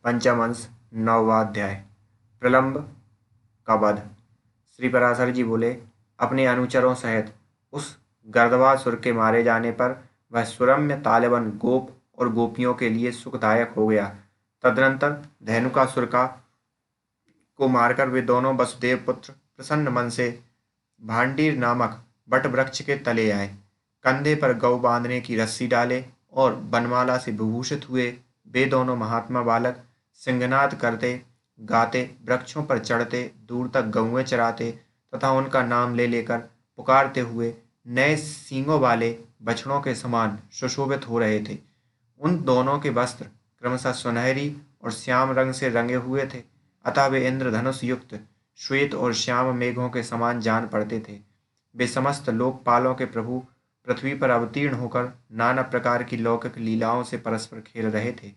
पंचम अंश, 9वां अध्याय। प्रलंब का वध। श्री पराशर जी बोले, अपने अनुचरों सहित उस गर्दवासुर के मारे जाने पर वह सुरम्य तालिबान गोप और गोपियों के लिए सुखदायक हो गया। तदनंतर धेनुकासुर को मारकर वे दोनों वसुदेव पुत्र प्रसन्न मन से भांडीर नामक बट वृक्ष के तले आए। कंधे पर गौ बांधने की रस्सी डाले और बनमाला से विभूषित हुए वे दोनों महात्मा बालक सिंहनाद करते गाते, वृक्षों पर चढ़ते, दूर तक गौएं चराते तथा उनका नाम ले लेकर पुकारते हुए नए सींगों वाले बछड़ों के समान सुशोभित हो रहे थे। उन दोनों के वस्त्र क्रमशः सुनहरी और श्याम रंग से रंगे हुए थे, अतः वे इंद्रधनुष युक्त श्वेत और श्याम मेघों के समान जान पड़ते थे। वे समस्त लोकपालों के प्रभु पृथ्वी पर अवतीर्ण होकर नाना प्रकार की लौकिक लीलाओं से परस्पर खेल रहे थे।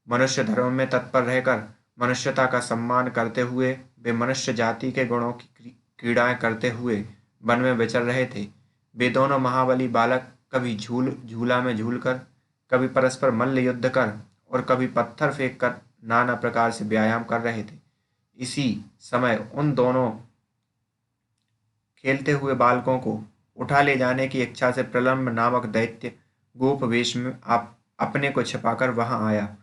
मनुष्य धर्म में तत्पर रहकर मनुष्यता का सम्मान करते हुए वे मनुष्य जाति के गुणों की क्रीड़ाएं करते हुए वन में विचर रहे थे। वे दोनों महाबली बालक कभी झूला में झूलकर, कभी परस्पर मल्ल युद्ध कर और कभी पत्थर फेंक कर नाना प्रकार से व्यायाम कर रहे थे। इसी समय उन दोनों खेलते हुए बालकों को उठा ले जाने की इच्छा से प्रलंब नामक दैत्य गोप वेश में अपने को छिपाकर वहां आया।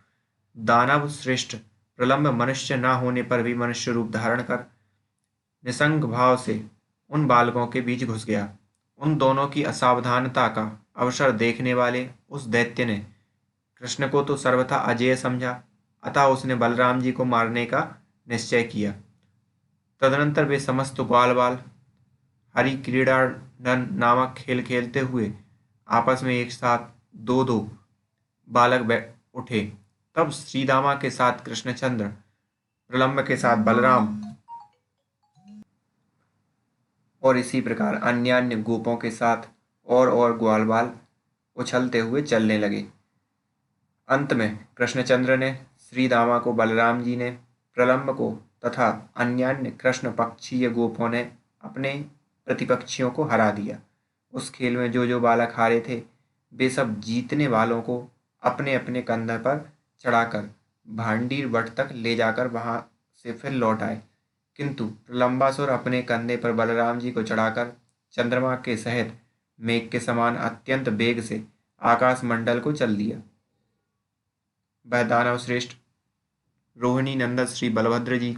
दानव श्रेष्ठ प्रलंब मनुष्य न होने पर भी मनुष्य रूप धारण कर निसंग भाव से उन बालकों के बीच घुस गया। उन दोनों की असावधानता का अवसर देखने वाले उस दैत्य ने कृष्ण को तो सर्वथा अजेय समझा, अतः उसने बलराम जी को मारने का निश्चय किया। तदनंतर वे समस्त ग्वाल बाल हरि क्रीड़ानन नामक खेल खेलते हुए आपस में एक साथ दो दो बालक उठे। तब श्रीदामा के साथ कृष्णचंद्र, प्रलंब के साथ बलराम और इसी प्रकार अन्य अन्य गोपों के साथ और ग्वाल बाल उछलते हुए चलने लगे। अंत में कृष्णचंद्र ने श्रीदामा को, बलराम जी ने प्रलंब को तथा अन्य कृष्ण पक्षीय गोपों ने अपने प्रतिपक्षियों को हरा दिया। उस खेल में जो जो बालक हारे थे वे सब जीतने वालों को अपने अपने कंधे पर चढ़ाकर भांडीर वट तक ले जाकर वहां से फिर लौट आए, किंतु प्रलंबासुर अपने कंधे पर बलराम जी को चढ़ाकर चंद्रमा के सहित मेघ के समान अत्यंत वेग से आकाश मंडल को चल दिया। वह दानव श्रेष्ठ रोहिणी नंदन श्री बलभद्र जी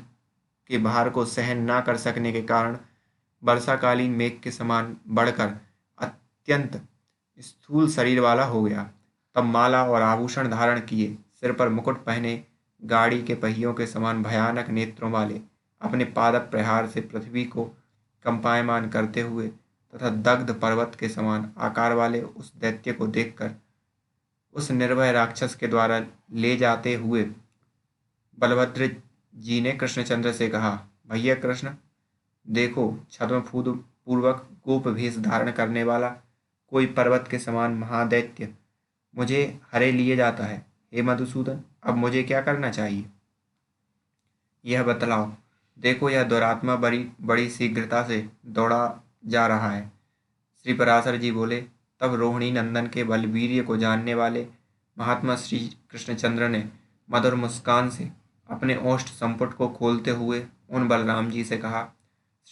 के भार को सहन न कर सकने के कारण वर्षाकालीन मेघ के समान बढ़कर अत्यंत स्थूल शरीर वाला हो गया। तब माला और आभूषण धारण किए, सिर पर मुकुट पहने, गाड़ी के पहियों के समान भयानक नेत्रों वाले, अपने पाद प्रहार से पृथ्वी को कंपायमान करते हुए तथा दग्ध पर्वत के समान आकार वाले उस दैत्य को देखकर उस निर्भय राक्षस के द्वारा ले जाते हुए बलभद्र जी ने कृष्णचंद्र से कहा, भैया कृष्ण, देखो, छद्म पूर्वक गोप भेष धारण करने वाला कोई पर्वत के समान महादैत्य मुझे हरे लिए जाता है। हे मधुसूदन, अब मुझे क्या करना चाहिए, यह बतलाओ। देखो, यह दुरात्मा बड़ी शीघ्रता से दौड़ा जा रहा है। श्री पराशर जी बोले, तब रोहिणी नंदन के बलवीर्य को जानने वाले महात्मा श्री कृष्णचंद्र ने मधुर मुस्कान से अपने ओष्ठ संपुट को खोलते हुए उन बलराम जी से कहा।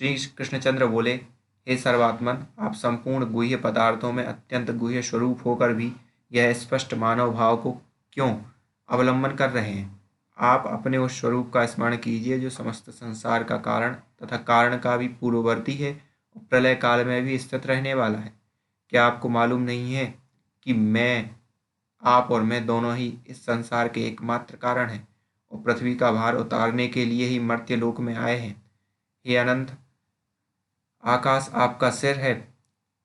श्री कृष्णचंद्र बोले, हे सर्वात्मन, आप संपूर्ण गुह्य पदार्थों में अत्यंत गुह्य स्वरूप होकर भी यह स्पष्ट मानव भाव को क्यों अवलंबन कर रहे हैं? आप अपने उस स्वरूप का स्मरण कीजिए जो समस्त संसार का कारण तथा कारण का भी पूर्ववर्ती है और प्रलय काल में भी स्थित रहने वाला है। क्या आपको मालूम नहीं है कि आप और मैं दोनों ही इस संसार के एकमात्र कारण हैं और पृथ्वी का भार उतारने के लिए ही मर्त्य लोक में आए हैं? हे अनंत, आकाश आपका सिर है,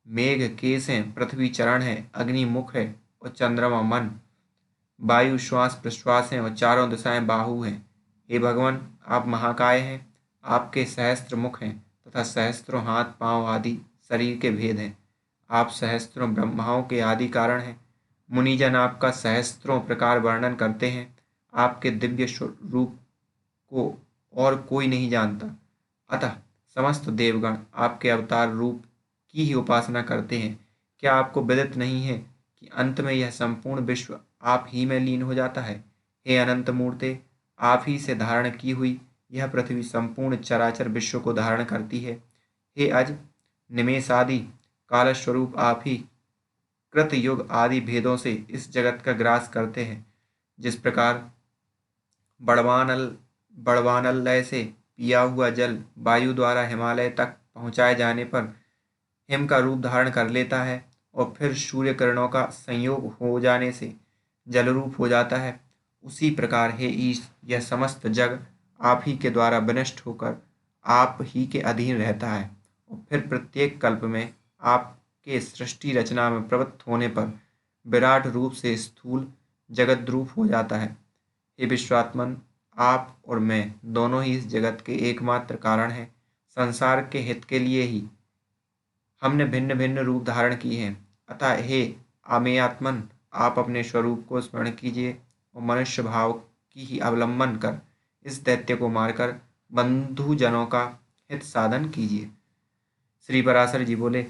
मेघ केस हैं, पृथ्वी चरण है, अग्नि मुख है और चंद्रमा मन, वायु श्वास प्रश्वास हैं और चारों दिशाएं बाहु हैं। हे भगवान, आप महाकाय हैं, आपके सहस्त्र मुख हैं तथा सहस्त्रों हाथ पांव आदि शरीर के भेद हैं। आप सहस्त्रों ब्रह्माओं के आदि कारण हैं। मुनिजन आपका सहस्त्रों प्रकार वर्णन करते हैं। आपके दिव्य रूप को और कोई नहीं जानता, अतः समस्त देवगण आपके अवतार रूप की ही उपासना करते हैं। क्या आपको विदित नहीं है कि अंत में यह संपूर्ण विश्व आप ही में लीन हो जाता है? हे अनंत मूर्ते, आप ही से धारण की हुई यह पृथ्वी संपूर्ण चराचर विश्व को धारण करती है। हे अज, निमेष आदि काल स्वरूप आप ही कृत युग आदि भेदों से इस जगत का ग्रास करते हैं। जिस प्रकार बड़वानल बड़वानलय से पिया हुआ जल वायु द्वारा हिमालय तक पहुँचाए जाने पर हिम का रूप धारण कर लेता है और फिर सूर्य किरणों का संयोग हो जाने से जल रूप हो जाता है, उसी प्रकार हे ईश, यह समस्त जग आप ही के द्वारा विनष्ट होकर आप ही के अधीन रहता है और फिर प्रत्येक कल्प में आपके सृष्टि रचना में प्रवृत्त होने पर विराट रूप से स्थूल जगत रूप हो जाता है। हे विश्वात्मन, आप और मैं दोनों ही इस जगत के एकमात्र कारण हैं। संसार के हित के लिए ही हमने भिन्न भिन्न रूप धारण किए हैं। अतः हे अमेयात्मन, आप अपने स्वरूप को स्मरण कीजिए और मनुष्य भाव की ही अवलंबन कर इस दैत्य को मारकर बंधुजनों का हित साधन कीजिए। श्री पराशर जी बोले,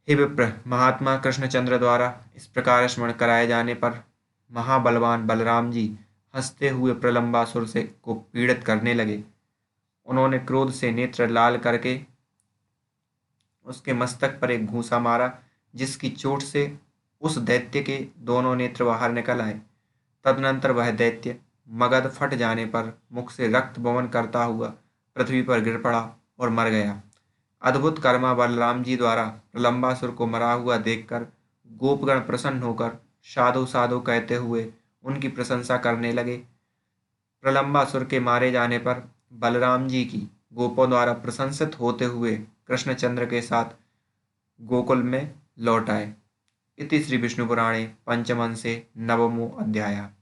हे विप्र, महात्मा कृष्णचंद्र द्वारा इस प्रकार स्मरण कराए जाने पर महाबलवान बलराम जी हंसते हुए प्रलंबासुर से को पीड़ित करने लगे। उन्होंने क्रोध से नेत्र लाल करके उसके मस्तक पर एक घूंसा मारा, जिसकी चोट से उस दैत्य के दोनों नेत्र बाहर निकल आए। तदनंतर वह दैत्य मगध फट जाने पर मुख से रक्त बमन करता हुआ पृथ्वी पर गिर पड़ा और मर गया। अद्भुत कर्मा बलराम जी द्वारा प्रलंबासुर को मरा हुआ देखकर गोपगण प्रसन्न होकर साधु साधु कहते हुए उनकी प्रशंसा करने लगे। प्रलंबासुर के मारे जाने पर बलराम जी की गोपों द्वारा प्रशंसित होते हुए कृष्णचंद्र के साथ गोकुल में लौट आए। इति श्री विष्णु पुराणे पंचम अंशे नवमो अध्याय।